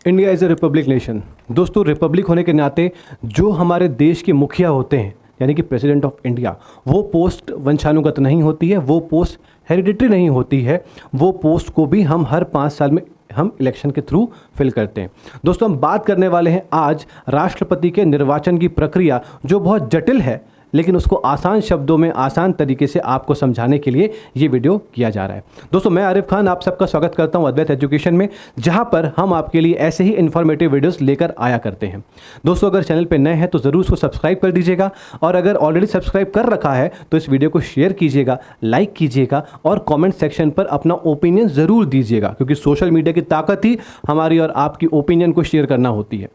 India is a Republic nation. दोस्तों, Republic होने के नाते जो हमारे देश के मुखिया होते हैं यानी कि प्रेसिडेंट ऑफ इंडिया, वो पोस्ट वंशानुगत नहीं होती है, वो पोस्ट हेरिडिटरी नहीं होती है, वो पोस्ट को भी हम हर 5 साल में हम इलेक्शन के थ्रू फिल करते हैं। दोस्तों, हम बात करने वाले हैं आज राष्ट्रपति के निर्वाचन की प्रक्रिया, जो बहुत जटिल है, लेकिन उसको आसान शब्दों में आसान तरीके से आपको समझाने के लिए ये वीडियो किया जा रहा है। दोस्तों, मैं आरिफ खान आप सबका स्वागत करता हूं अद्वैत एजुकेशन में, जहां पर हम आपके लिए ऐसे ही इन्फॉर्मेटिव वीडियोस लेकर आया करते हैं। दोस्तों, अगर चैनल पे नए हैं तो ज़रूर उसको सब्सक्राइब कर दीजिएगा, और अगर ऑलरेडी सब्सक्राइब कर रखा है तो इस वीडियो को शेयर कीजिएगा, लाइक कीजिएगा और कॉमेंट सेक्शन पर अपना ओपिनियन ज़रूर दीजिएगा, क्योंकि सोशल मीडिया की ताकत ही हमारी और आपकी ओपिनियन को शेयर करना होती है।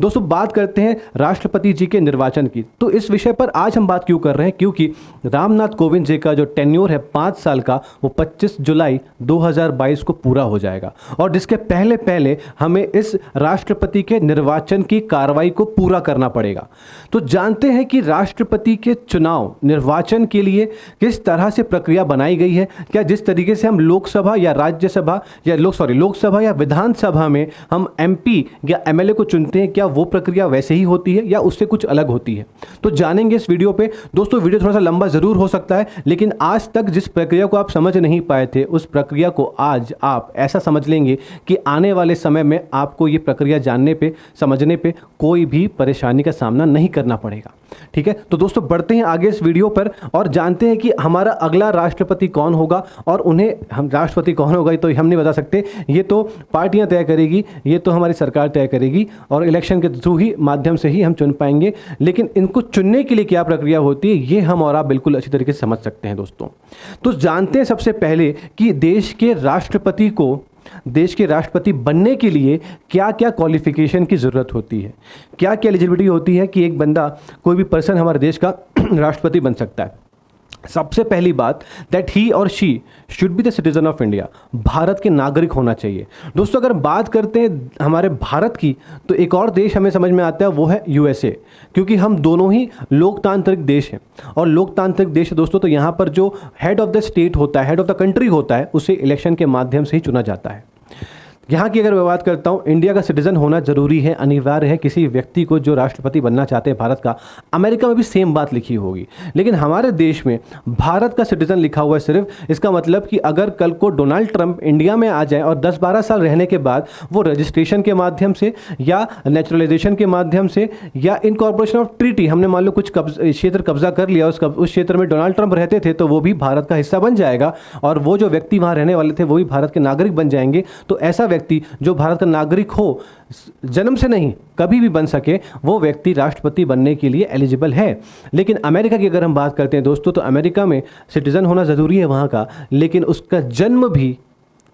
दोस्तों, बात करते हैं राष्ट्रपति जी के निर्वाचन की। तो इस विषय पर आज हम बात क्यों कर रहे हैं, क्योंकि रामनाथ कोविंद जी का जो टेन्योर है 5 साल का, वो 25 जुलाई 2022 को पूरा हो जाएगा, और जिसके पहले पहले हमें इस राष्ट्रपति के निर्वाचन की कार्रवाई को पूरा करना पड़ेगा। तो जानते हैं कि राष्ट्रपति के चुनाव निर्वाचन के लिए किस तरह से प्रक्रिया बनाई गई है। क्या जिस तरीके से हम लोकसभा या राज्यसभा या लोकसभा या विधानसभा में हम एमपी या एमएलए को चुनते हैं, क्या वो प्रक्रिया वैसे ही होती है या उससे कुछ अलग होती है, तो जानेंगे इस वीडियो पे। दोस्तों, वीडियो थोड़ा सा लंबा जरूर हो सकता है, लेकिन आज तक जिस प्रक्रिया को आप समझ नहीं पाए थे, उस प्रक्रिया को आज आप ऐसा समझ लेंगे कि आने वाले समय में आपको ये प्रक्रिया जानने पे, समझने पे कोई भी परेशानी का सामना नहीं करना पड़ेगा। ठीक है, तो दोस्तों बढ़ते हैं आगे इस वीडियो पर और जानते हैं कि हमारा अगला राष्ट्रपति कौन होगा। और उन्हें हम राष्ट्रपति कौन होगा तो हम नहीं बता सकते, ये तो पार्टियां तय करेगी, ये तो हमारी सरकार तय करेगी, और इलेक्शन के थ्रू ही माध्यम से ही हम चुन पाएंगे। लेकिन इनको चुनने के लिए क्या प्रक्रिया होती है, ये हम और आप बिल्कुल अच्छी तरीके से समझ सकते हैं। दोस्तों, तो जानते हैं सबसे पहले कि देश के राष्ट्रपति बनने के लिए क्या क्या क्वालिफिकेशन की ज़रूरत होती है, क्या क्या एलिजिबिलिटी होती है कि एक बंदा, कोई भी पर्सन हमारे देश का राष्ट्रपति बन सकता है। सबसे पहली बात, दैट ही और she should be the citizen of India, Bharat के नागरिक होना चाहिए। दोस्तों, अगर बात करते हैं हमारे भारत की, तो एक और देश हमें समझ में आता है, वो है यूएसए, क्योंकि हम दोनों ही लोकतांत्रिक देश हैं। और लोकतांत्रिक देश है दोस्तों, तो यहाँ पर जो हेड ऑफ द स्टेट होता है, हेड ऑफ द कंट्री होता है, उसे इलेक्शन के माध्यम से ही चुना जाता है। यहाँ की अगर मैं बात करता हूँ, इंडिया का सिटीजन होना जरूरी है, अनिवार्य है किसी व्यक्ति को जो राष्ट्रपति बनना चाहते हैं भारत का। अमेरिका में भी सेम बात लिखी होगी, लेकिन हमारे देश में भारत का सिटीजन लिखा हुआ है सिर्फ। इसका मतलब कि अगर कल को डोनाल्ड ट्रंप इंडिया में आ जाए और 10-12 साल रहने के बाद वो रजिस्ट्रेशन के माध्यम से या नेचुरलाइजेशन के माध्यम से या इनकॉर्पोरेशन ऑफ ट्रीटी, हमने मान लो कुछ क्षेत्र कब्जा कर लिया, उस क्षेत्र में डोनाल्ड ट्रंप रहते थे, तो वो भी भारत का हिस्सा बन जाएगा, और वो जो व्यक्ति वहाँ रहने वाले थे वो भी भारत के नागरिक बन जाएंगे। तो ऐसा व्यक्ति जो भारत का नागरिक हो, जन्म से नहीं कभी भी बन सके, वो व्यक्ति राष्ट्रपति बनने के लिए एलिजिबल है। लेकिन अमेरिका की अगर हम बात करते हैं दोस्तों, तो अमेरिका में सिटीजन होना ज़रूरी है वहाँ का, लेकिन उसका जन्म भी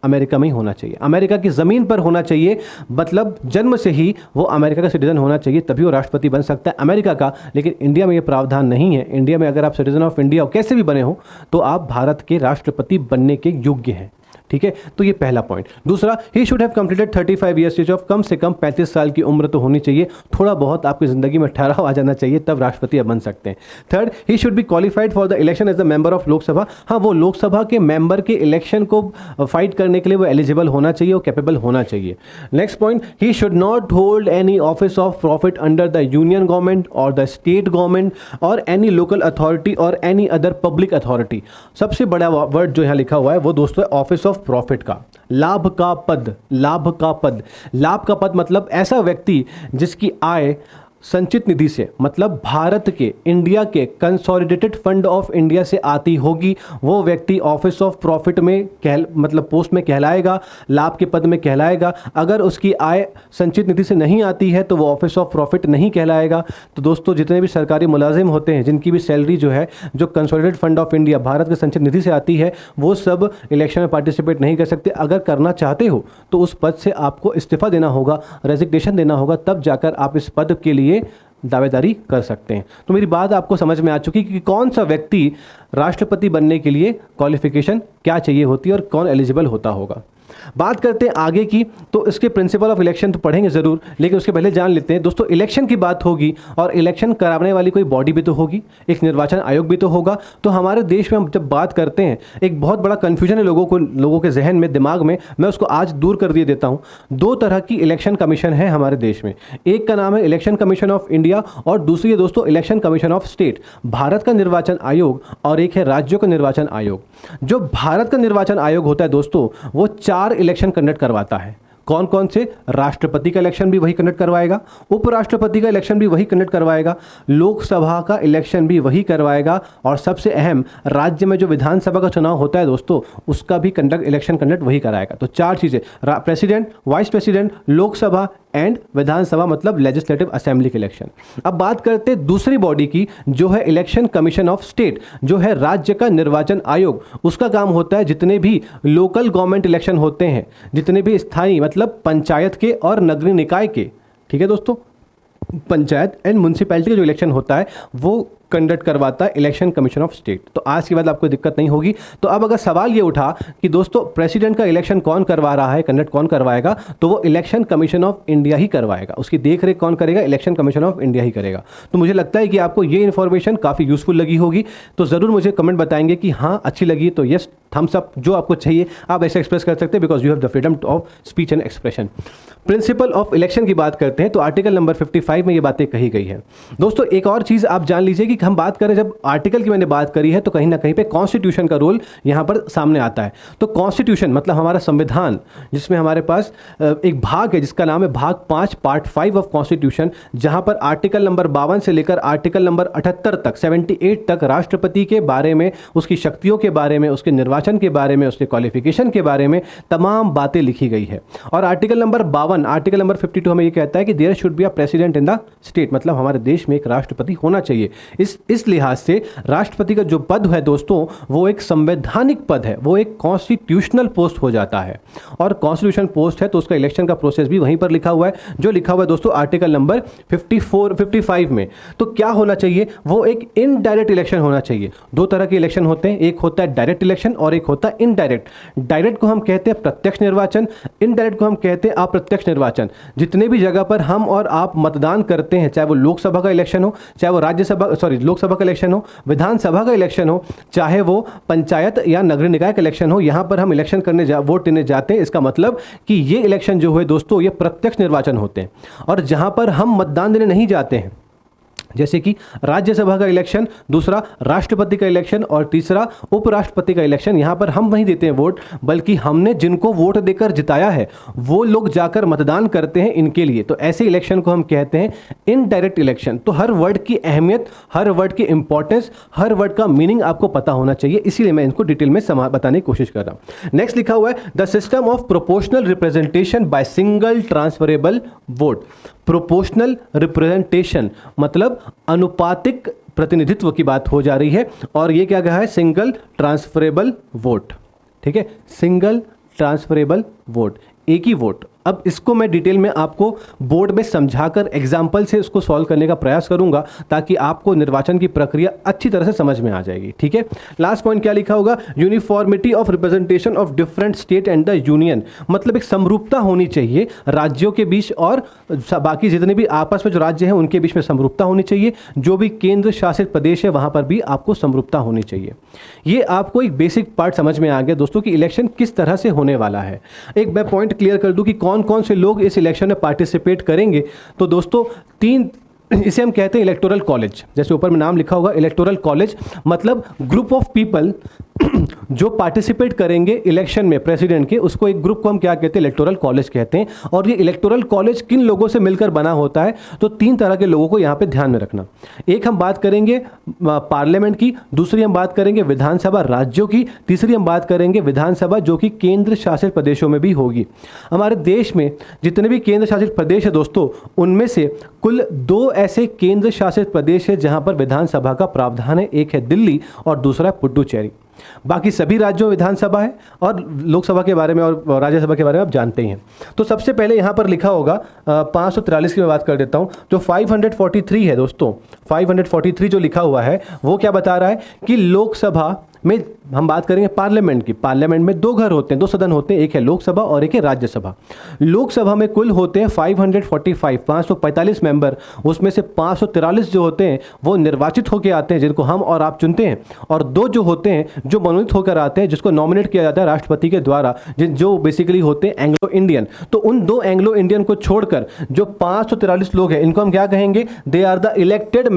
अमेरिका में ही होना चाहिए, अमेरिका की ज़मीन पर होना चाहिए। मतलब जन्म से ही वो अमेरिका का सिटीजन होना चाहिए, तभी वो राष्ट्रपति बन सकता है अमेरिका का। लेकिन इंडिया में ये प्रावधान नहीं है। इंडिया में अगर आप सिटीजन ऑफ इंडिया कैसे भी बने हो, तो आप भारत के राष्ट्रपति बनने के योग्य हैं। ठीक है, तो ये पहला पॉइंट। दूसरा, he should have completed 35 years age of, कम से कम 35 साल की उम्र तो होनी चाहिए, थोड़ा बहुत आपकी ज़िंदगी में ठहराव आ जाना चाहिए, तब राष्ट्रपति आप बन सकते हैं। Third, he should be qualified for the election as the member of Lok Sabha. हाँ, वो लोकसभा के मेंबर के इलेक्शन को फाइट करने के लिए वो एलिजिबल होना चाहिए, वो कैपेबल होना चाहिए। Next point, he should not hold any office of profit under the union government और द स्टेट गवर्नमेंट और एनी लोकल अथॉरिटी और एनी अदर पब्लिक अथॉरिटी। सबसे बड़ा वर्ड जो यहाँ लिखा हुआ है वो दोस्तों है ऑफिस ऑफ प्रॉफिट का, लाभ का पद। लाभ का पद मतलब ऐसा व्यक्ति जिसकी आय संचित निधि से, मतलब भारत के, इंडिया के कंसोलिडेटेड फंड ऑफ इंडिया से आती होगी, वो व्यक्ति ऑफिस ऑफ प्रॉफिट में मतलब पोस्ट में कहलाएगा, लाभ के पद में कहलाएगा। अगर उसकी आय संचित निधि से नहीं आती है तो वो ऑफिस ऑफ प्रॉफिट नहीं कहलाएगा। तो दोस्तों, जितने भी सरकारी मुलाजिम होते हैं जिनकी भी सैलरी जो है, जो consolidated fund of India Bharat के संचित निधि से आती है, वो सब इलेक्शन में पार्टिसिपेट नहीं कर सकते। अगर करना चाहते हो तो उस पद से आपको इस्तीफा देना होगा, रेजिग्नेशन देना होगा, तब जाकर आप इस पद के लिए दावेदारी कर सकते हैं। तो मेरी बात आपको समझ में आ चुकी कि कौन सा व्यक्ति राष्ट्रपति बनने के लिए क्वालिफिकेशन क्या चाहिए होती है और कौन एलिजिबल होता होगा। बात करते हैं आगे की, तो इसके प्रिंसिपल ऑफ इलेक्शन तो पढ़ेंगे ज़रूर, लेकिन उसके पहले जान लेते हैं दोस्तों, इलेक्शन की बात होगी और इलेक्शन कराने वाली कोई बॉडी भी तो होगी, एक निर्वाचन आयोग भी तो होगा। तो हमारे देश में हम जब बात करते हैं, एक बहुत बड़ा कन्फ्यूजन है लोगों के जहन में, दिमाग में, मैं उसको आज दूर कर दिए देता हूँ। दो तरह की इलेक्शन कमीशन है हमारे देश में, एक का नाम है इलेक्शन कमीशन ऑफ इंडिया और दूसरी है दोस्तों election commission of state, Bharat का निर्वाचन आयोग, और एक है राज्यों का निर्वाचन आयोग। जो भारत का निर्वाचन आयोग होता है दोस्तों, वो 4 इलेक्शन कंडक्ट करवाता है। कौन कौन से? राष्ट्रपति का इलेक्शन भी वही कंडक्ट करवाएगा, उपराष्ट्रपति का इलेक्शन भी वही कंडक्ट करवाएगा, लोकसभा का इलेक्शन भी वही करवाएगा, और सबसे अहम, राज्य में जो विधानसभा का चुनाव होता है दोस्तों, उसका भी इलेक्शन कंडक्ट वही कराएगा। तो 4 चीज़ें, president, vice president, Lok Sabha and Vidhan Sabha, मतलब लेजिस्लेटिव असेंबली के इलेक्शन। अब बात करते हैं दूसरी बॉडी की, जो है इलेक्शन कमीशन ऑफ स्टेट, जो है राज्य का निर्वाचन आयोग। उसका काम होता है जितने भी लोकल गवर्नमेंट इलेक्शन होते हैं, जितने भी स्थानीय मतलब पंचायत के और नगरीय निकाय के, ठीक है दोस्तों, पंचायत एंड म्युनिसिपैलिटी का जो इलेक्शन होता है वो कंडक्ट करवाता है इलेक्शन कमीशन ऑफ स्टेट। तो आज के बाद आपको दिक्कत नहीं होगी। तो अब अगर सवाल ये उठा कि दोस्तों प्रेसिडेंट का इलेक्शन कौन करवा रहा है, कंडक्ट कौन करवाएगा, तो वो इलेक्शन कमीशन ऑफ इंडिया ही करवाएगा। उसकी देखरेख कौन करेगा? इलेक्शन कमीशन ऑफ इंडिया ही करेगा। तो मुझे लगता है कि आपको ये इन्फॉर्मेशन काफ़ी यूजफुल लगी होगी। तो ज़रूर मुझे कमेंट बताएंगे कि हाँ अच्छी लगी, तो यस थम्स अप, जो आपको चाहिए आप ऐसे एक्सप्रेस कर सकते हैं, because you have the freedom of speech and expression. Principle of election की बात करते हैं तो आर्टिकल नंबर 55 में ये बातें कही गई है। दोस्तों एक और चीज़ आप जान लीजिए कि हम बात करें, जब आर्टिकल की मैंने बात करी है तो कहीं ना कहीं पे कॉन्स्टिट्यूशन का रोल यहाँ पर सामने आता है। तो कॉन्स्टिट्यूशन मतलब हमारा संविधान, जिसमें हमारे पास एक भाग है जिसका नाम है भाग 5 पार्ट 5 ऑफ कॉन्स्टिट्यूशन, जहाँ पर आर्टिकल नंबर 52 से लेकर आर्टिकल नंबर 78 तक 78 तक राष्ट्रपति के बारे में, उसकी शक्तियों के बारे में, उसके निर्वाचन के बारे में, उसके क्वालिफिकेशन के बारे में तमाम बातें लिखी गई है। और आर्टिकल नंबर 52, आर्टिकल नंबर 52 हमें ये कहता है कि there should be a president in the state, मतलब हमारे देश में एक राष्ट्रपति होना चाहिए। इस लिहाज से राष्ट्रपति का जो पद है दोस्तों, वो एक संवैधानिक पद है, वो एक कॉन्स्टिट्यूशनल पोस्ट हो जाता है। और कॉन्स्टिट्यूशनल पोस्ट है तो उसका इलेक्शन का प्रोसेस भी वहीं पर लिखा हुआ है, जो लिखा हुआ है दोस्तों आर्टिकल नंबर 55 में। तो क्या होना चाहिए? वो एक इनडायरेक्ट इलेक्शन होना चाहिए। दो तरह के इलेक्शन होते हैं, एक होता है डायरेक्ट इलेक्शन और एक होता है इनडायरेक्ट। डायरेक्ट को हम कहते हैं प्रत्यक्ष निर्वाचन, इनडायरेक्ट को हम कहते हैं अप्रत्यक्ष निर्वाचन। जितने भी जगह पर हम और आप मतदान करते हैं, चाहे वो लोकसभा का इलेक्शन हो, चाहे वो लोकसभा का इलेक्शन हो, विधानसभा का इलेक्शन हो, चाहे वो पंचायत या नगरीय निकाय का इलेक्शन हो, यहां पर हम इलेक्शन करने वोट देने जाते हैं। इसका मतलब कि ये इलेक्शन जो है दोस्तों, ये प्रत्यक्ष निर्वाचन होते हैं। और जहां पर हम मतदान देने नहीं जाते हैं, जैसे कि राज्यसभा का इलेक्शन, दूसरा राष्ट्रपति का इलेक्शन और तीसरा उपराष्ट्रपति का इलेक्शन, यहाँ पर हम नहीं देते हैं वोट, बल्कि हमने जिनको वोट देकर जिताया है वो लोग जाकर मतदान करते हैं इनके लिए। तो ऐसे इलेक्शन को हम कहते हैं इनडायरेक्ट इलेक्शन। तो हर वर्ड की अहमियत, हर वर्ड की इंपॉर्टेंस, हर वर्ड का मीनिंग आपको पता होना चाहिए, इसीलिए मैं इनको डिटेल में बताने की कोशिश कर रहा हूँ। नेक्स्ट लिखा हुआ है the system of proportional representation by single transferable vote. Proportional representation मतलब अनुपातिक प्रतिनिधित्व की बात हो जा रही है, और ये क्या कहा है? Single transferable vote. ठीक है, सिंगल ट्रांसफरेबल वोट, एक ही वोट। अब इसको मैं डिटेल में आपको बोर्ड में समझाकर एग्जाम्पल से इसको सॉल्व करने का प्रयास करूंगा, ताकि आपको निर्वाचन की प्रक्रिया अच्छी तरह से समझ में आ जाएगी। ठीक है, लास्ट पॉइंट क्या लिखा होगा? Uniformity of representation of different state and the union, मतलब एक समरूपता होनी चाहिए राज्यों के बीच और बाकी जितने भी आपस में जो राज्य हैं उनके बीच में समरूपता होनी चाहिए। जो भी केंद्र शासित प्रदेश है वहां पर भी आपको समरूपता होनी चाहिए। ये आपको एक बेसिक पार्ट समझ में आ गया दोस्तों कि इलेक्शन किस तरह से होने वाला है। एक मैं पॉइंट क्लियर कर दूं कि कौन कौन से लोग इस इलेक्शन में पार्टिसिपेट करेंगे। तो दोस्तों इसे हम कहते हैं इलेक्टोरल कॉलेज। जैसे ऊपर में नाम लिखा होगा इलेक्टोरल कॉलेज, मतलब ग्रुप ऑफ पीपल जो पार्टिसिपेट करेंगे इलेक्शन में प्रेसिडेंट के, उसको एक ग्रुप को हम क्या कहते हैं? इलेक्टोरल कॉलेज कहते हैं। और ये इलेक्टोरल कॉलेज किन लोगों से मिलकर बना होता है? तो 3 तरह के लोगों को यहाँ पे ध्यान में रखना। एक हम बात करेंगे पार्लियामेंट की, दूसरी हम बात करेंगे विधानसभा राज्यों की, तीसरी हम बात करेंगे विधानसभा जो कि केंद्र शासित प्रदेशों में भी होगी। हमारे देश में जितने भी केंद्र शासित प्रदेश है दोस्तों, उनमें से कुल 2 ऐसे केंद्र शासित प्रदेश है जहां पर विधानसभा का प्रावधान है। एक है दिल्ली और दूसरा पुडुचेरी। बाकी सभी राज्यों में विधानसभा है, और लोकसभा के बारे में और राज्यसभा के बारे में आप जानते ही हैं। तो सबसे पहले यहाँ पर लिखा होगा 543 की मैं बात कर देता हूँ। जो 543 है दोस्तों, 543 जो लिखा हुआ है वो क्या बता रहा है कि लोकसभा में हम बात करेंगे पार्लियामेंट की, पार्लियामेंट में दो घर होते हैं, दो सदन होते हैं, एक है लोकसभा और एक है राज्यसभा। लोकसभा में कुल होते हैं 545 मेंबर, उसमें से 543 जो होते हैं वो निर्वाचित होकर आते हैं, जिनको हम और आप चुनते हैं, और दो जो होते हैं जो मनोनीत होकर आते हैं, जिसको नॉमिनेट किया जाता है राष्ट्रपति के द्वारा, जो बेसिकली होते हैं एंग्लो इंडियन। तो उन दो एंग्लो इंडियन को छोड़कर जो 543 लोग हैं, इनको हम क्या कहेंगे? They are the elected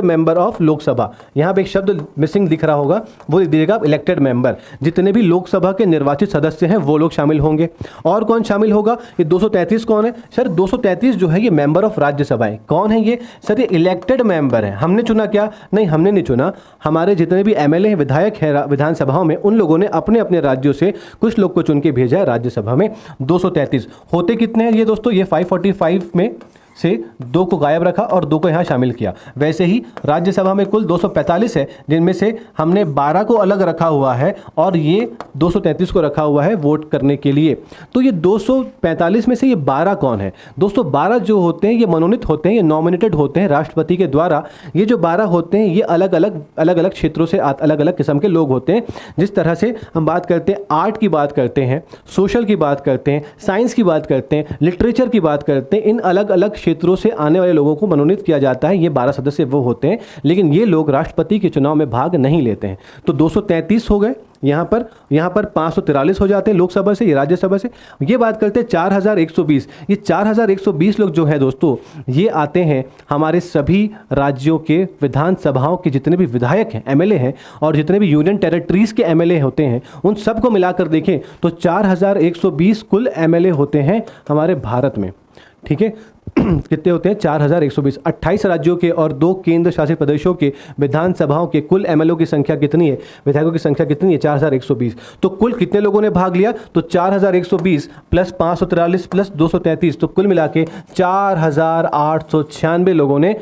member of Lok Sabha. यहाँ पे एक शब्द मिसिंग दिख रहा होगा, वो लिख दीजिएगा आप, इलेक्टेड मेंबर। जितने भी लोकसभा के निर्वाचित सदस्य हैं वो लोग शामिल होंगे। और कौन शामिल होगा? ये 233 कौन है सर? 233 जो है ये मेंबर ऑफ राज्यसभा है। कौन है ये सर? ये इलेक्टेड मेंबर है। हमने चुना क्या? नहीं, हमने नहीं चुना। हमारे जितने भी एमएलए हैं, विधायक हैं विधानसभाओं में, उन लोगों ने अपने अपने राज्यों से कुछ लोग को चुन के भेजा है राज्यसभा में। 233 होते कितने हैं ये दोस्तों? ये 545 में से दो को गायब रखा और दो को यहाँ शामिल किया। वैसे ही राज्यसभा में कुल 245 है, जिनमें से हमने 12 को अलग रखा हुआ है और ये 233 को रखा हुआ है वोट करने के लिए। तो ये 245 में से ये 12 कौन है दोस्तों? 12 जो होते हैं ये मनोनीत होते हैं, ये नॉमिनेटेड होते हैं राष्ट्रपति के द्वारा। ये जो 12 होते हैं ये अलग अलग क्षेत्रों से अलग अलग किस्म के लोग होते हैं। जिस तरह से हम बात करते हैं, आर्ट की बात करते हैं, सोशल की बात करते हैं, साइंस की बात करते हैं, लिटरेचर की बात करते हैं, इन अलग अलग क्षेत्रों से आने वाले लोगों को मनोनीत किया जाता है। ये 12 सदस्य वो होते हैं, लेकिन ये लोग राष्ट्रपति के चुनाव में भाग नहीं लेते हैं। तो 233 हो गए यहाँ पर 543 हो जाते हैं लोकसभा से, ये राज्यसभा से। ये बात करते हैं 4120। ये 4120 लोग जो है दोस्तों, ये आते हैं हमारे सभी राज्यों के विधानसभाओं के जितने भी विधायक हैं, एमएलए हैं, और जितने भी यूनियन टेरिटरीज के एमएलए होते हैं, उन सबको मिलाकर देखें तो 4120 कुल एमएलए होते हैं हमारे भारत में। ठीक है, कितने होते हैं? 4120। 28 राज्यों के और 2 केंद्र शासित प्रदेशों के विधानसभाओं के कुल एमएलओ की संख्या कितनी है? विधायकों की संख्या कितनी है? 4120। तो कुल कितने लोगों ने भाग लिया? तो 4120 प्लस 543 प्लस 233, तो कुल मिला के 4896 लोगों ने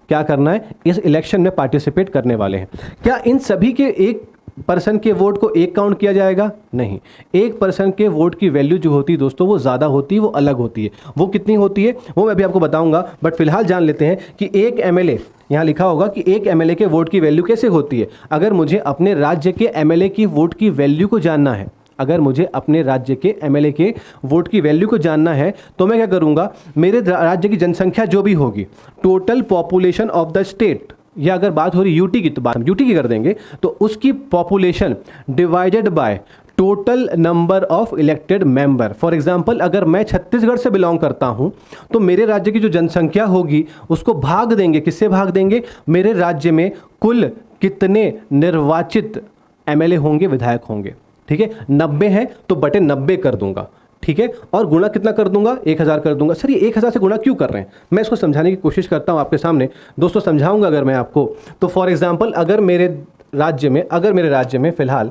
क्या करना है? इस इलेक्शन में पार्टिसिपेट करने वाले हैं। क्या इन सभी के एक पर्सन के वोट को एक काउंट किया जाएगा? नहीं। एक पर्सन के वोट की वैल्यू जो होती है दोस्तों, वो ज़्यादा होती है, वो अलग होती है। वो कितनी होती है वो मैं अभी आपको बताऊंगा, बट फिलहाल जान लेते हैं कि एक एमएलए, यहाँ लिखा होगा कि एक एमएलए के वोट की वैल्यू कैसे होती है। अगर मुझे अपने राज्य के एमएलए की वोट की वैल्यू को जानना है, अगर मुझे अपने राज्य के एमएलए के वोट की वैल्यू को जानना है, तो मैं क्या करूँगा? मेरे राज्य की जनसंख्या जो भी होगी, total population of the state, या अगर बात हो रही यूटी की, तो बात हम यूटी की कर देंगे, तो उसकी population divided by total number of elected member. For example, अगर मैं छत्तीसगढ़ से बिलोंग करता हूं, तो मेरे राज्य की जो जनसंख्या होगी उसको भाग देंगे, किससे भाग देंगे? मेरे राज्य में कुल कितने निर्वाचित एमएलए होंगे, विधायक होंगे। ठीक है, 90 है तो बटे 90 कर दूंगा। ठीक है, और गुणा कितना कर दूंगा? 1000 कर दूंगा। सर ये 1000 से गुणा क्यों कर रहे हैं? मैं इसको समझाने की कोशिश करता हूं आपके सामने दोस्तों, समझाऊंगा अगर मैं आपको। तो फॉर एग्जांपल, अगर मेरे राज्य में फिलहाल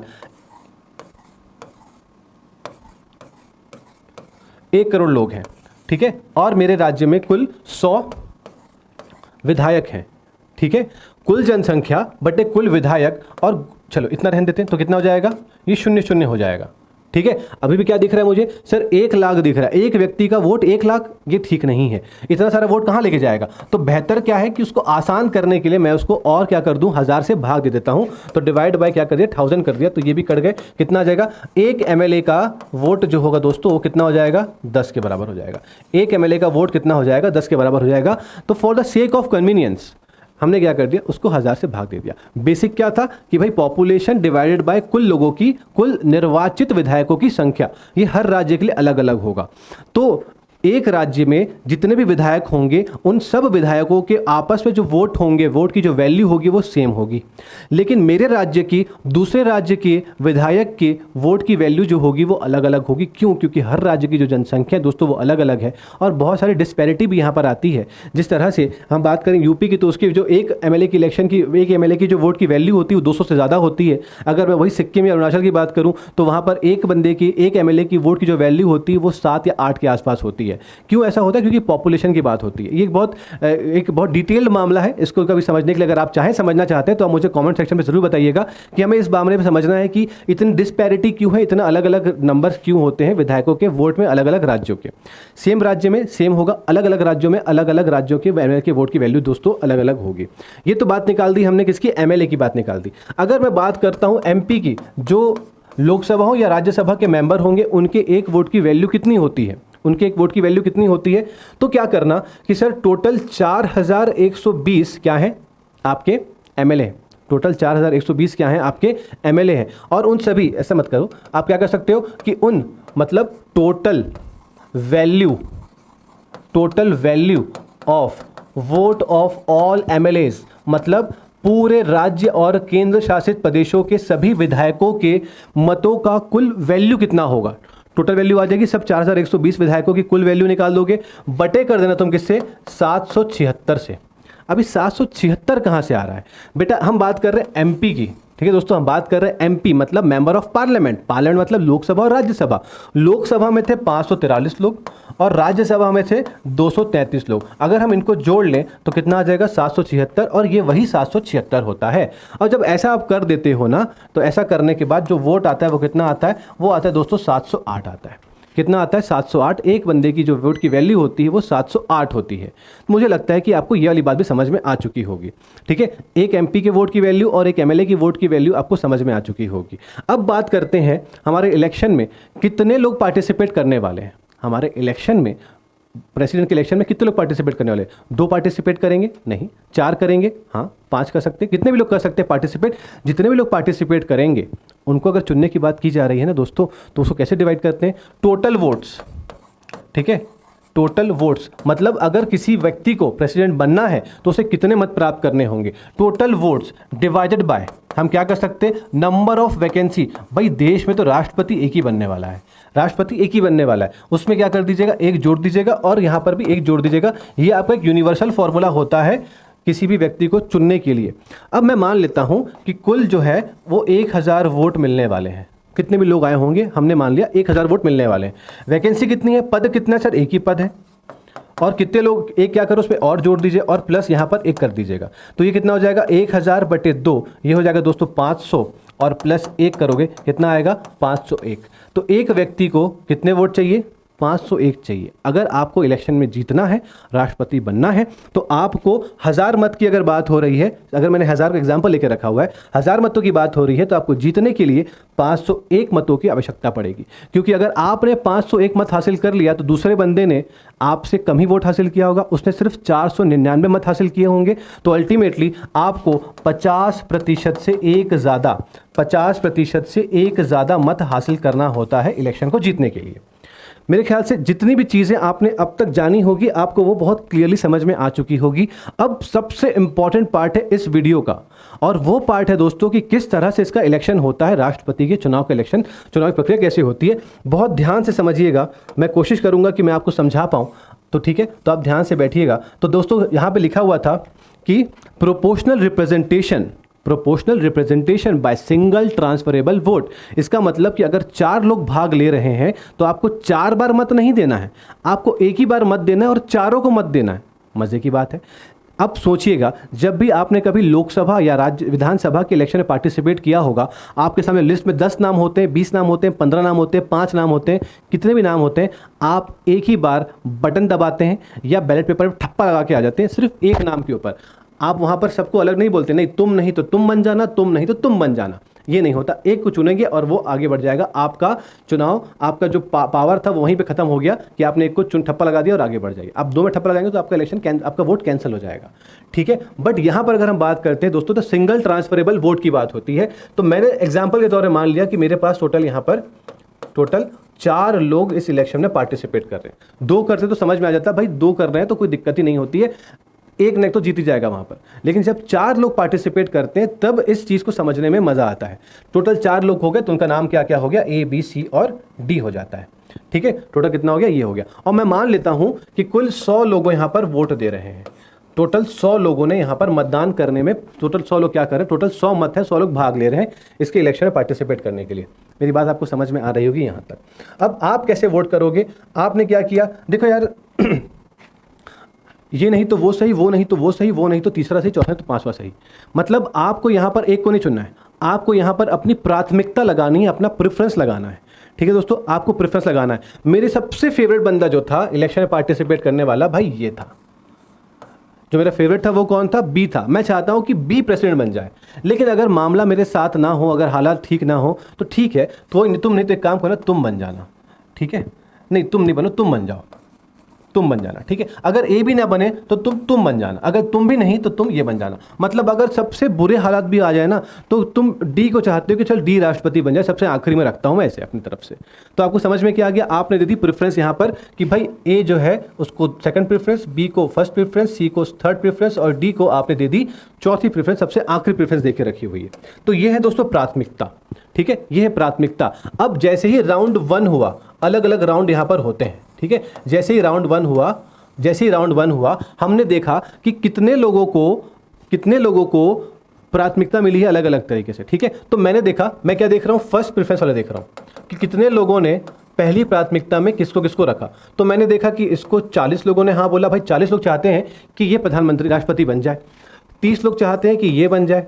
1 करोड़ लोग हैं, ठीक है, और मेरे राज्य में कुल 100 विधायक हैं, ठीक है, कुल जनसंख्या बटे कुल विधायक, और चलो इतना रहने देते हैं, तो कितना हो जाएगा? ये 0 हो जाएगा। ठीक है, अभी भी क्या दिख रहा है मुझे? सर 1 लाख दिख रहा है। एक व्यक्ति का वोट 1 लाख, ये ठीक नहीं है। इतना सारा वोट कहाँ लेके जाएगा? तो बेहतर क्या है कि उसको आसान करने के लिए मैं उसको और क्या कर दूं? 1000 से भाग दे देता हूं। तो डिवाइड बाय क्या कर दिया? 1000 कर दिया, तो ये भी कट गए। कितना आ जाएगा? एक एमएलए का वोट जो होगा दोस्तों, वो कितना हो जाएगा? 10 के बराबर हो जाएगा। एक एमएलए का वोट कितना हो जाएगा? 10 के बराबर हो जाएगा। तो for the sake of convenience हमने क्या कर दिया? उसको 1000 से भाग दे दिया। बेसिक क्या था कि भाई पॉपुलेशन डिवाइडेड बाय कुल लोगों की, कुल निर्वाचित विधायकों की संख्या, ये हर राज्य के लिए अलग अलग होगा। तो एक राज्य में जितने भी विधायक होंगे, उन सब विधायकों के आपस में जो वोट होंगे, वोट की जो वैल्यू होगी वो सेम होगी। लेकिन मेरे राज्य की दूसरे राज्य के विधायक के वोट की वैल्यू जो होगी वो अलग अलग होगी। क्यों? क्योंकि हर राज्य की जो जनसंख्या है दोस्तों वो अलग अलग है, और बहुत सारी डिस्पैरिटी भी यहाँ पर आती है। जिस तरह से हम बात करें यूपी की, तो उसकी जो एक एमएलए की इलेक्शन की, एक एमएलए की जो वोट की वैल्यू होती है वो 200 से ज़्यादा होती है। अगर मैं वही सिक्किम या अरुणाचल की बात करूँ, तो वहाँ पर एक बंदे की, एक एमएलए की वोट की जो वैल्यू होती है वो 7 या 8 के आसपास होती है। है। क्यों ऐसा होता है? क्योंकि पॉपुलेशन की बात होती है। ये एक बहुत डिटेल्ड मामला है। इसको कभी समझने के लिए अगर आप समझना चाहते हैं तो आप मुझे कमेंट सेक्शन में ज़रूर बताइएगा कि हमें इस मामले में समझना है कि इतनी डिस्पैरिटी क्यों है, इतना अलग अलग नंबर्स क्यों होते हैं विधायकों के वोट में अलग अलग राज्यों के। सेम राज्य में सेम होगा, अलग अलग राज्यों में अलग अलग राज्यों के एमएलए के वोट की वैल्यू दोस्तों अलग अलग होगी। ये तो बात निकाल दी हमने किसकी? एमएलए की बात निकाल दी। अगर मैं बात करता हूं एमपी की, जो लोकसभा हो या राज्यसभा के मेंबर होंगे, उनके एक वोट की वैल्यू कितनी होती है? उनके एक वोट की वैल्यू कितनी होती है? तो क्या करना कि सर टोटल 4120 क्या है आपके एमएलए, टोटल 4120 क्या है आपके एमएलए हैं। और उन सभी, ऐसा मत करो, आप क्या कर सकते हो कि उन मतलब total value of vote of all MLAs, मतलब पूरे राज्य और केंद्र शासित प्रदेशों के सभी विधायकों के मतों का कुल वैल्यू कितना होगा। टोटल वैल्यू आ जाएगी, सब 4120 विधायकों की कुल वैल्यू निकाल दोगे, बटे कर देना तुम किससे? 776 से। अभी 776 कहाँ से आ रहा है बेटा? हम बात कर रहे हैं एमपी की, ठीक है दोस्तों, हम बात कर रहे हैं एमपी मतलब मेंबर ऑफ पार्लियामेंट। पार्लियामेंट मतलब लोकसभा और राज्यसभा। लोकसभा में थे 543 लोग और राज्यसभा में थे 233 लोग। अगर हम इनको जोड़ लें तो कितना आ जाएगा? 776, और ये वही 776 होता है। और जब ऐसा आप कर देते हो ना, तो ऐसा करने के बाद जो वोट आता है वो कितना आता है? वो आता है दोस्तों 708 आता है। कितना आता है? 708। एक बंदे की जो वोट की वैल्यू होती है वो 708 होती है। मुझे लगता है कि आपको ये वाली बात भी समझ में आ चुकी होगी, ठीक है। एक एमपी के वोट की वैल्यू और एक एमएलए की वोट की वैल्यू आपको समझ में आ चुकी होगी। अब बात करते हैं हमारे इलेक्शन में कितने लोग पार्टिसिपेट करने वाले हैं। हमारे इलेक्शन में, प्रेसिडेंट के इलेक्शन में कितने लोग पार्टिसिपेट करने वाले? 2 पार्टिसिपेट करेंगे? नहीं। 4 करेंगे? हाँ, 5 कर सकते हैं। कितने भी लोग कर सकते हैं पार्टिसिपेट? जितने भी लोग पार्टिसिपेट करेंगे उनको अगर चुनने की बात की जा रही है ना दोस्तों, तो उसको कैसे डिवाइड करते हैं? टोटल वोट्स, ठीक है। टोटल वोट्स मतलब अगर किसी व्यक्ति को प्रेसिडेंट बनना है तो उसे कितने मत प्राप्त करने होंगे? टोटल वोट्स डिवाइडेड बाय, हम क्या कर सकते हैं? Number of vacancy. भाई देश में तो राष्ट्रपति एक ही बनने वाला है, राष्ट्रपति एक ही बनने वाला है। उसमें क्या कर दीजिएगा? 1 जोड़ दीजिएगा और यहाँ पर भी 1 जोड़ दीजिएगा। ये आपका एक यूनिवर्सल फॉर्मूला होता है किसी भी व्यक्ति को चुनने के लिए। अब मैं मान लेता हूँ कि कुल जो है वो 1000 वोट मिलने वाले हैं। कितने भी लोग आए होंगे, हमने मान लिया 1000 वोट मिलने वाले हैं। वैकेंसी कितनी है? पद कितना है सर? एक ही पद है। और कितने लोग, एक क्या करो उसमें और जोड़ दीजिए और प्लस यहाँ पर 1 कर दीजिएगा। तो ये कितना हो जाएगा? 1000 बटे 2, ये हो जाएगा दोस्तों 500, और प्लस 1 करोगे कितना आएगा? 501। तो एक व्यक्ति को कितने वोट चाहिए? 501 चाहिए। अगर आपको इलेक्शन में जीतना है, राष्ट्रपति बनना है, तो आपको 1000 मत की अगर बात हो रही है, अगर मैंने 1000 का एग्जाम्पल लेकर रखा हुआ है, 1000 मतों की बात हो रही है, तो आपको जीतने के लिए 501 मतों की आवश्यकता पड़ेगी। क्योंकि अगर आपने 501 मत हासिल कर लिया तो दूसरे बंदे ने आपसे कम ही वोट हासिल किया होगा, उसने सिर्फ 499 मत हासिल किए होंगे। तो अल्टीमेटली आपको 50% से एक ज़्यादा मत हासिल करना होता है इलेक्शन को जीतने के लिए। मेरे ख्याल से जितनी भी चीज़ें आपने अब तक जानी होगी, आपको वो बहुत क्लियरली समझ में आ चुकी होगी। अब सबसे इंपॉर्टेंट पार्ट है इस वीडियो का, और वो पार्ट है दोस्तों कि किस तरह से इसका इलेक्शन होता है, राष्ट्रपति के चुनाव का इलेक्शन, चुनाव की प्रक्रिया कैसे होती है। बहुत ध्यान से समझिएगा, मैं कोशिश करूंगा कि मैं आपको समझा पाऊँ, तो ठीक है, तो आप ध्यान से बैठिएगा। तो दोस्तों यहाँ पर लिखा हुआ था कि proportional representation by single transferable vote. इसका मतलब कि अगर 4 लोग भाग ले रहे हैं तो आपको 4 बार मत नहीं देना है, आपको एक ही बार मत देना है और चारों को मत देना है। मजे की बात है। अब सोचिएगा, जब भी आपने कभी लोकसभा या राज्य विधानसभा के इलेक्शन में पार्टिसिपेट किया होगा, आपके सामने लिस्ट में 10 नाम होते हैं, 20 नाम होते हैं, 15 नाम होते हैं, 5 नाम होते हैं, कितने भी नाम होते हैं, आप एक ही बार बटन दबाते हैं या बैलेट पेपर पर ठप्पा लगा के आ जाते हैं सिर्फ एक नाम के ऊपर। आप वहाँ पर सबको अलग नहीं बोलते, नहीं तुम नहीं तो तुम बन जाना, तुम नहीं तो तुम बन जाना, ये नहीं होता। एक को चुनेंगे और वो आगे बढ़ जाएगा। आपका चुनाव, आपका जो पावर था वो वहीं पे खत्म हो गया कि आपने एक को ठप्पा लगा दिया और आगे बढ़ जाइए। आप 2 में ठप्पा लगाएंगे तो आपका इलेक्शन, आपका वोट कैंसिल हो जाएगा, ठीक है। बट यहाँ पर अगर हम बात करते हैं दोस्तों, तो सिंगल ट्रांसफरेबल वोट की बात होती है। तो मैंने एग्जाम्पल के तौर पर मान लिया कि मेरे पास टोटल यहाँ पर 4 लोग इस इलेक्शन में पार्टिसिपेट कर रहे हैं। 2 करते तो समझ में आ जाता, भाई 2 कर रहे हैं तो कोई दिक्कत ही नहीं होती है, एक नहीं तो जीत ही जाएगा वहां पर। लेकिन जब 4 लोग पार्टिसिपेट करते हैं तब इस चीज को समझने में मजा आता है। टोटल 4 लोग हो गए तो उनका नाम क्या क्या हो गया? A, B, C और D हो जाता है, ठीक है। टोटल कितना हो गया? ये हो गया। और मैं मान लेता हूं कि कुल 100 लोग यहां पर वोट दे रहे हैं। टोटल 100 लोगों ने यहाँ पर मतदान करने में, टोटल 100 लोग क्या कर रहे हैं, टोटल 100 मत है, 100 लोग भाग ले रहे हैं इसके इलेक्शन में पार्टिसिपेट करने के लिए। मेरी बात आपको समझ में आ रही होगी यहाँ तक। अब आप कैसे वोट करोगे, आपने क्या किया, देखो यार ये नहीं तो वो सही, वो नहीं तो वो सही, वो नहीं तो तीसरा सही, चौथा तो पांचवा सही। मतलब आपको यहाँ पर एक को नहीं चुनना है, आपको यहाँ पर अपनी प्राथमिकता लगानी है, अपना प्रेफरेंस लगाना है। ठीक है दोस्तों, आपको प्रेफरेंस लगाना है। मेरे सबसे फेवरेट बंदा जो था इलेक्शन में पार्टिसिपेट करने वाला, भाई ये था जो मेरा फेवरेट था। वो कौन था, बी था। मैं चाहता हूं कि बी प्रेसिडेंट बन जाए, लेकिन अगर मामला मेरे साथ ना हो, अगर हालात ठीक ना हो तो ठीक है, तो तुम नहीं तो एक काम करो, तुम बन जाना। ठीक है, नहीं तुम नहीं बनो, तुम बन जाओ, तुम बन जाना। ठीक है, अगर ए भी ना बने तो तुम बन जाना, अगर तुम भी नहीं तो तुम ये बन जाना। मतलब अगर सबसे बुरे हालात भी आ जाए ना, तो तुम डी को चाहते हो कि चल डी राष्ट्रपति बन जाए, सबसे आखिरी में रखता हूं मैं ऐसे अपनी तरफ से। तो आपको समझ में क्या आ गया, आपने दे दी प्रेफरेंस यहाँ पर कि भाई ए जो है उसको सेकंड प्रेफरेंस, बी को फर्स्ट प्रेफरेंस, सी को थर्ड प्रेफरेंस और डी को आपने दे दी चौथी प्रेफरेंस, सबसे आखिरी प्रेफरेंस देके रखी हुई है। तो ये है दोस्तों प्राथमिकता। ठीक है, ये है प्राथमिकता। अब जैसे ही राउंड 1 हुआ, अलग अलग राउंड यहाँ पर होते हैं। ठीक है, जैसे ही राउंड 1 हुआ, हमने देखा कि कितने लोगों को प्राथमिकता मिली है अलग अलग तरीके से। ठीक है, तो मैंने देखा, मैं क्या देख रहा हूं, फर्स्ट प्रेफरेंस वाले देख रहा हूं कि कितने लोगों ने पहली प्राथमिकता में किसको किसको रखा। तो मैंने देखा कि इसको 40 लोगों ने हाँ बोला, भाई 40 लोग चाहते हैं कि ये प्रधानमंत्री राष्ट्रपति बन जाए, 30 लोग चाहते हैं कि ये बन जाए,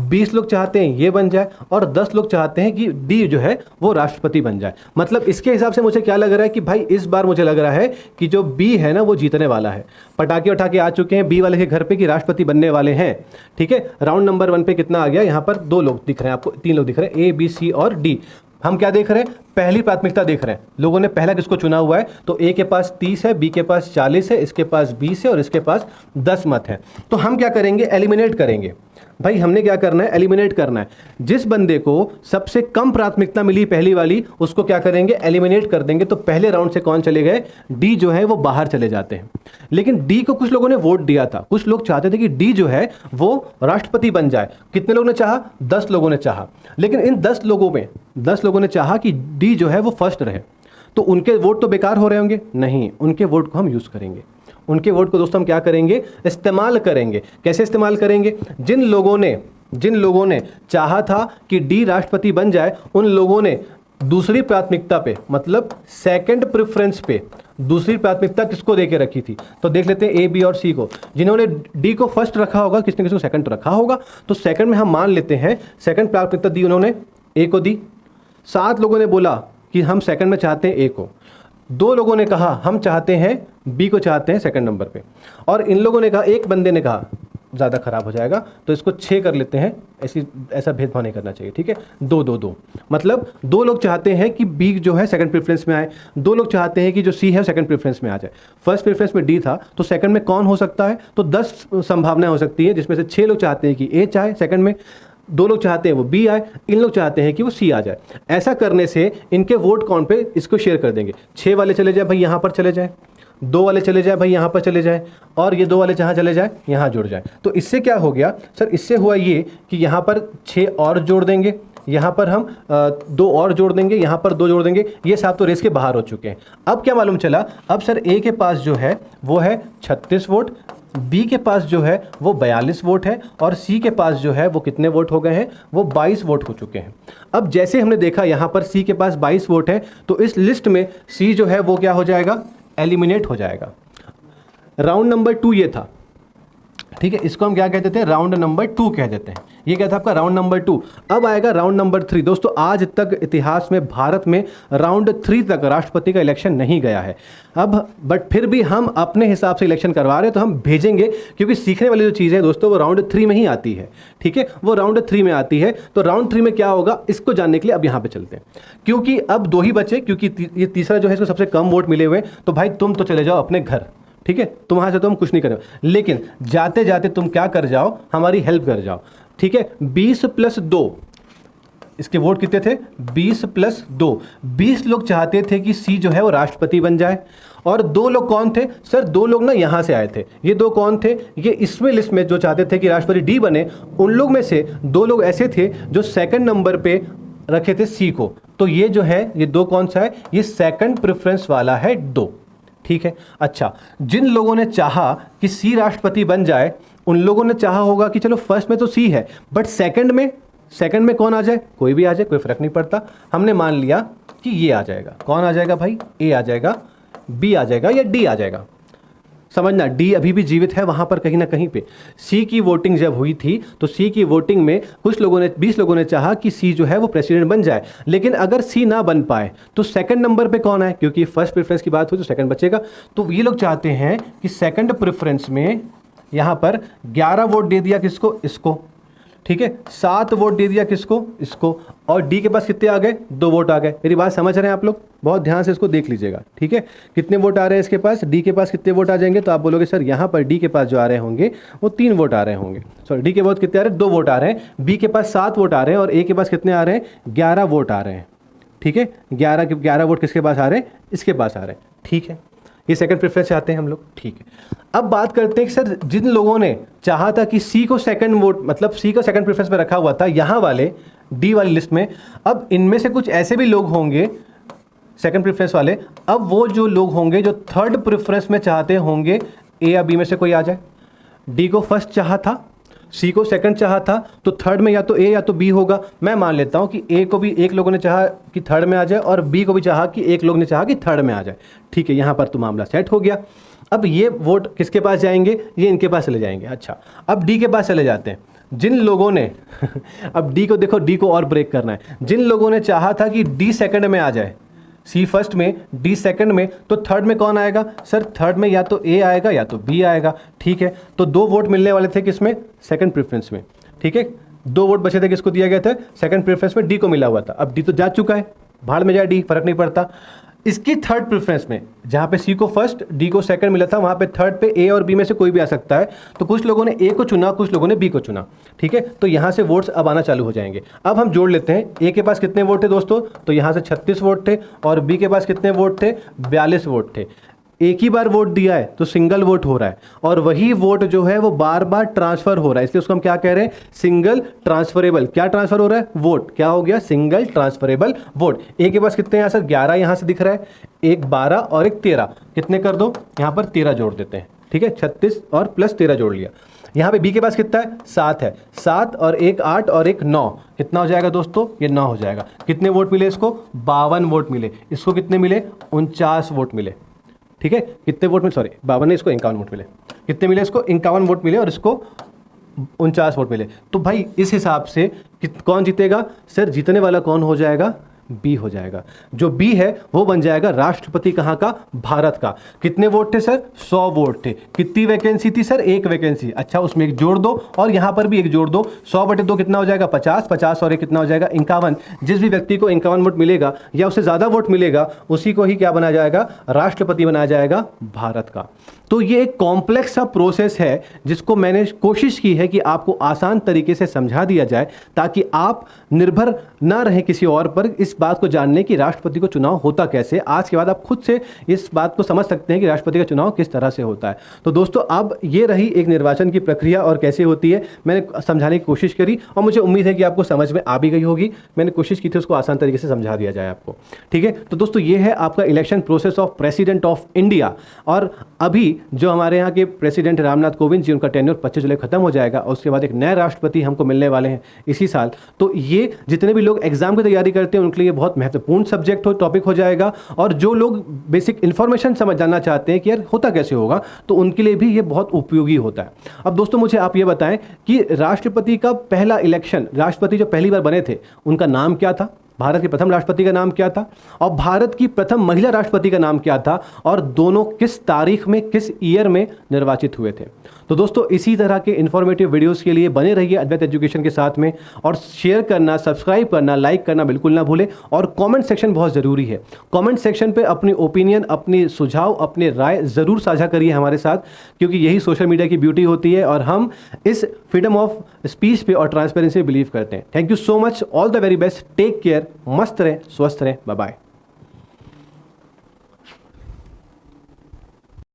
20 लोग चाहते हैं ये बन जाए, और 10 लोग चाहते हैं कि डी जो है वो राष्ट्रपति बन जाए। मतलब इसके हिसाब से मुझे क्या लग रहा है कि भाई इस बार मुझे लग रहा है कि जो बी है ना वो जीतने वाला है। पटाखे उठाके आ चुके हैं बी वाले के घर पे कि राष्ट्रपति बनने वाले हैं। ठीक है, राउंड नंबर 1 पे कितना आ गया, यहाँ पर 2 लोग दिख रहे हैं आपको, 3 लोग दिख रहे हैं, ए बी सी और डी। हम क्या देख रहे हैं, पहली प्राथमिकता देख रहे हैं, लोगों ने पहला किसको चुना हुआ है। तो ए के पास 30 है, बी के पास 40 है, इसके पास 20 है और इसके पास 10 मत है। तो हम क्या करेंगे, एलिमिनेट करेंगे। भाई हमने क्या करना है, एलिमिनेट करना है। जिस बंदे को सबसे कम प्राथमिकता मिली पहली वाली, उसको क्या करेंगे, एलिमिनेट कर देंगे। तो पहले राउंड से कौन चले गए, डी जो है वो बाहर चले जाते हैं। लेकिन डी को कुछ लोगों ने वोट दिया था, कुछ लोग चाहते थे कि डी जो है वो राष्ट्रपति बन जाए। कितने लोगों ने चाहा, 10 लोगों ने चाहा। लेकिन इन 10 लोगों में 10 लोगों ने चाहा कि डी जो है वो फर्स्ट रहे। तो उनके वोट तो बेकार हो रहे होंगे, नहीं, उनके वोट को हम यूज करेंगे। उनके वोट को दोस्तों हम क्या करेंगे, इस्तेमाल करेंगे। कैसे इस्तेमाल करेंगे, जिन लोगों ने चाहा था कि डी राष्ट्रपति बन जाए, उन लोगों ने दूसरी प्राथमिकता पे, मतलब सेकंड प्रेफरेंस पे दूसरी प्राथमिकता किसको देके रखी थी। तो देख लेते हैं ए बी और सी को। जिन्होंने डी को फर्स्ट रखा होगा, किसने किसको सेकंड रखा होगा। तो सेकंड में हम मान लेते हैं सेकंड प्राथमिकता दी उन्होंने, ए को दी। 7 लोगों ने बोला कि हम सेकंड में चाहते हैं ए को। 2 लोगों ने कहा हम चाहते हैं बी को, चाहते हैं सेकंड नंबर पे। और इन लोगों ने कहा, एक बंदे ने कहा ज़्यादा खराब हो जाएगा तो इसको 6 कर लेते हैं, ऐसा भेदभाव नहीं करना चाहिए। ठीक है, 2-2-2, मतलब 2 लोग चाहते हैं कि बी जो है सेकंड प्रेफरेंस में आए, 2 लोग चाहते हैं कि जो सी है सेकंड प्रेफरेंस में आ जाए। फर्स्ट प्रेफरेंस में डी था, तो सेकंड में कौन हो सकता है, तो 10 संभावनाएं हो सकती है, जिसमें से 6 लोग चाहते हैं कि ए चाहे सेकंड में, 2 लोग चाहते हैं वो बी आए, इन लोग चाहते हैं कि वो सी आ जाए। ऐसा करने से इनके वोट काउंट पे इसको शेयर कर देंगे। 6 वाले चले जाए भाई यहाँ पर चले जाए, 2 वाले चले जाए भाई यहाँ पर चले जाए, और ये 2 वाले जहाँ चले जाए यहाँ जुड़ जाए। तो इससे क्या हो गया सर, इससे हुआ ये कि यहाँ पर 6 और जोड़ देंगे, यहाँ पर हम 2 और जोड़ देंगे, यहाँ पर 2 जोड़ देंगे। ये 7 तो रेस के बाहर हो चुके हैं। अब क्या मालूम चला, अब सर ए के पास जो है वो है 36 वोट, बी के पास जो है वो 42 वोट है, और सी के पास जो है वो कितने वोट हो गए हैं, वो 22 वोट हो चुके हैं। अब जैसे हमने देखा यहाँ पर सी के पास 22 वोट है, तो इस लिस्ट में सी जो है वो क्या हो जाएगा, एलिमिनेट हो जाएगा। राउंड नंबर 2 ये था। ठीक है, इसको हम क्या कहते थे, राउंड नंबर 2 कह देते हैं। ये क्या था आपका राउंड नंबर 2। अब आएगा राउंड नंबर 3। दोस्तों आज तक इतिहास में भारत में राउंड 3 तक राष्ट्रपति का इलेक्शन नहीं गया है। अब बट फिर भी हम अपने हिसाब से इलेक्शन करवा रहे हैं, तो हम भेजेंगे, क्योंकि सीखने वाली जो चीज़ है दोस्तों वो राउंड 3 में ही आती है। ठीक है, वो राउंड 3 में आती है। तो राउंड 3 में क्या होगा, इसको जानने के लिए अब यहाँ पे चलते हैं, क्योंकि अब 2 ही बचे, क्योंकि ये तीसरा जो है इसको सबसे कम वोट मिले हुए। तो भाई तुम तो चले जाओ अपने घर, ठीक है, तुम वहाँ से तो हम कुछ नहीं करें, लेकिन जाते जाते तुम क्या कर जाओ, हमारी हेल्प कर जाओ। ठीक है, 20 + 2, इसके वोट कितने थे, 20 + 2, 20 लोग चाहते थे कि सी जो है वो राष्ट्रपति बन जाए। और 2 लोग कौन थे सर, 2 लोग ना यहाँ से आए थे। ये 2 कौन थे, ये इसमें लिस्ट में जो चाहते थे कि राष्ट्रपति डी बने, उन लोग में से 2 लोग ऐसे थे जो सेकंड नंबर पे रखे थे सी को। तो ये जो है, ये 2 कौन सा है, ये सेकंड प्रेफरेंस वाला है 2। ठीक है। अच्छा, जिन लोगों ने चाहा कि सी राष्ट्रपति बन जाए, उन लोगों ने चाहा होगा कि चलो फर्स्ट में तो सी है, बट सेकंड में कौन आ जाए, कोई भी आ जाए, कोई फर्क नहीं पड़ता। हमने मान लिया कि ये आ जाएगा। कौन आ जाएगा भाई? ए आ जाएगा, बी आ जाएगा या डी आ जाएगा। समझना, डी अभी भी जीवित है वहां पर कहीं ना कहीं पे। सी की वोटिंग जब हुई थी तो सी की वोटिंग में कुछ लोगों ने 20 लोगों ने चाहा कि सी जो है वो प्रेसिडेंट बन जाए, लेकिन अगर सी ना बन पाए तो सेकंड नंबर पे कौन है, क्योंकि फर्स्ट प्रेफरेंस की बात हुई तो सेकंड बचेगा। तो ये लोग चाहते हैं कि सेकंड प्रेफरेंस में यहां पर 11 वोट दे दिया किसको, इसको, ठीक है, 7 वोट दे दिया किसको, इसको, और डी के पास कितने आ गए, 2 वोट आ गए। मेरी बात समझ रहे हैं आप लोग? बहुत ध्यान से इसको देख लीजिएगा, ठीक है। कितने वोट आ रहे हैं इसके पास, डी के पास कितने वोट आ जाएंगे, तो आप बोलोगे सर यहाँ पर डी के पास जो आ रहे होंगे वो 3 वोट आ रहे होंगे। सॉरी, डी के पास कितने आ रहे हैं, 2 वोट आ रहे हैं। बी के पास 7 वोट आ रहे हैं और ए के पास कितने आ रहे हैं, 11 वोट आ रहे हैं, ठीक है। 11 वोट किसके पास आ रहे हैं, इसके पास आ रहे हैं, ठीक है। ये सेकंड प्रेफरेंस चाहते हैं हम लोग, ठीक है। अब बात करते हैं कि सर जिन लोगों ने चाहा था कि सी को सेकंड वोट, मतलब सी को सेकंड प्रेफरेंस में रखा हुआ था यहाँ वाले डी वाली लिस्ट में, अब इनमें से कुछ ऐसे भी लोग होंगे सेकंड प्रेफरेंस वाले, अब वो जो लोग होंगे जो थर्ड प्रेफरेंस में चाहते होंगे ए या बी में से कोई आ जाए। डी को फर्स्ट चाहा था, सी को सेकंड चाहा था, तो थर्ड में या तो ए या तो बी होगा। मैं मान लेता हूं कि ए को भी एक लोगों ने चाहा कि थर्ड में आ जाए और बी को भी चाहा कि एक लोग ने चाहा कि थर्ड में आ जाए, ठीक है। यहां पर तो मामला सेट हो गया। अब ये वोट किसके पास जाएंगे, ये इनके पास चले जाएंगे। अच्छा, अब डी के पास चले जाते हैं। जिन लोगों ने अब डी को देखो, डी को और ब्रेक करना है। जिन लोगों ने चाहा था कि डी सेकंड में आ जाए, सी फर्स्ट में डी सेकंड में, तो थर्ड में कौन आएगा सर, थर्ड में या तो ए आएगा या तो बी आएगा, ठीक है। तो 2 वोट मिलने वाले थे किसमें, सेकंड प्रेफरेंस में, ठीक है। 2 वोट बचे थे, किसको दिया गया था, सेकंड प्रेफरेंस में डी को मिला हुआ था। अब डी तो जा चुका है, भाड़ में जाए डी, फर्क नहीं पड़ता। इसकी थर्ड प्रेफरेंस में जहाँ पे सी को फर्स्ट डी को सेकंड मिला था, वहाँ पे थर्ड पे ए और बी में से कोई भी आ सकता है। तो कुछ लोगों ने ए को चुना, कुछ लोगों ने बी को चुना, ठीक है। तो यहाँ से वोट्स अब आना चालू हो जाएंगे। अब हम जोड़ लेते हैं, ए के पास कितने वोट थे दोस्तों, तो यहाँ से 36 वोट थे, और बी के पास कितने वोट थे, 42 वोट थे। एक ही बार वोट दिया है तो सिंगल वोट हो रहा है, और वही वोट जो है वो बार बार ट्रांसफर हो रहा है, इसलिए उसको हम क्या कह रहे हैं, सिंगल ट्रांसफरेबल। क्या ट्रांसफर हो रहा है, वोट, क्या हो गया, सिंगल ट्रांसफरेबल वोट। ए के पास कितने हैं सर, 11 यहां से दिख रहा है, एक 12 और एक 13, कितने कर दो, यहां पर 13 जोड़ देते हैं, ठीक है। 36 और प्लस 13 जोड़ लिया। यहाँ पे बी के पास कितना है, 7 है, 7 और एक 8 और एक 9, कितना हो जाएगा दोस्तों, ये 9 हो जाएगा। कितने वोट मिले इसको, 52 वोट मिले। इसको कितने मिले, 49 वोट मिले, ठीक है। कितने वोट मिले, सॉरी 52 नहीं, इसको 51 वोट मिले। कितने मिले इसको, 51 वोट मिले, और इसको 49 वोट मिले। तो भाई इस हिसाब से कौन जीतेगा सर, जीतने वाला कौन हो जाएगा, बी हो जाएगा। जो बी है वो बन जाएगा राष्ट्रपति कहाँ का, भारत का। कितने वोट थे सर, 100 वोट थे। कितनी वैकेंसी थी सर, एक वैकेंसी। अच्छा, उसमें एक जोड़ दो और यहाँ पर भी एक जोड़ दो। 100/2 कितना हो जाएगा, 50, 50 और एक कितना हो जाएगा, 51। जिस भी व्यक्ति को 51 वोट मिलेगा या उससे ज़्यादा वोट मिलेगा, उसी को ही क्या बनाया जाएगा, राष्ट्रपति बनाया जाएगा भारत का। तो ये एक कॉम्प्लेक्स सा प्रोसेस है जिसको मैंने कोशिश की है कि आपको आसान तरीके से समझा दिया जाए, ताकि आप निर्भर ना रहें किसी और पर इस बात को जानने कि राष्ट्रपति को चुनाव होता कैसे। आज के बाद आप खुद से इस बात को समझ सकते हैं कि राष्ट्रपति का चुनाव किस तरह से होता है। तो दोस्तों, अब ये रही एक निर्वाचन की प्रक्रिया और कैसे होती है, मैंने समझाने की कोशिश करी, और मुझे उम्मीद है कि आपको समझ में आ भी गई होगी। मैंने कोशिश की थी उसको आसान तरीके से समझा दिया जाए आपको, ठीक है। तो दोस्तों, ये है आपका election process of president of India. और अभी जो हमारे यहाँ के प्रेसिडेंट रामनाथ कोविंद जी, उनका टेन्योर 25 जुलाई खत्म हो जाएगा, और उसके बाद एक नए राष्ट्रपति हमको मिलने वाले हैं इसी साल। तो ये जितने भी लोग एग्जाम की तैयारी करते हैं उनके लिए बहुत महत्वपूर्ण सब्जेक्ट टॉपिक हो जाएगा, और जो लोग बेसिक इन्फॉर्मेशन समझ जानना चाहते हैं कि यार होता कैसे होगा, तो उनके लिए भी ये बहुत उपयोगी होता है। अब दोस्तों, मुझे आप ये बताएं कि राष्ट्रपति का पहला इलेक्शन, राष्ट्रपति जो पहली बार बने थे उनका नाम क्या था, भारत के प्रथम राष्ट्रपति का नाम क्या था, और भारत की प्रथम महिला राष्ट्रपति का नाम क्या था, और दोनों किस तारीख में, किस ईयर में निर्वाचित हुए थे। तो दोस्तों, इसी तरह के इन्फॉर्मेटिव वीडियोस के लिए बने रहिए अद्वैत एजुकेशन के साथ में, और शेयर करना, सब्सक्राइब करना, लाइक करना बिल्कुल ना भूलें। और कमेंट सेक्शन बहुत ज़रूरी है। कमेंट सेक्शन पे अपनी ओपिनियन, अपनी सुझाव, अपनी राय ज़रूर साझा करिए हमारे साथ, क्योंकि यही सोशल मीडिया की ब्यूटी होती है, और हम इस फ्रीडम ऑफ स्पीच पे और ट्रांसपेरेंसी बिलीव करते हैं। Thank you so much, all the very best, take care, मस्त रहें, स्वस्थ रहें, बाय बाय।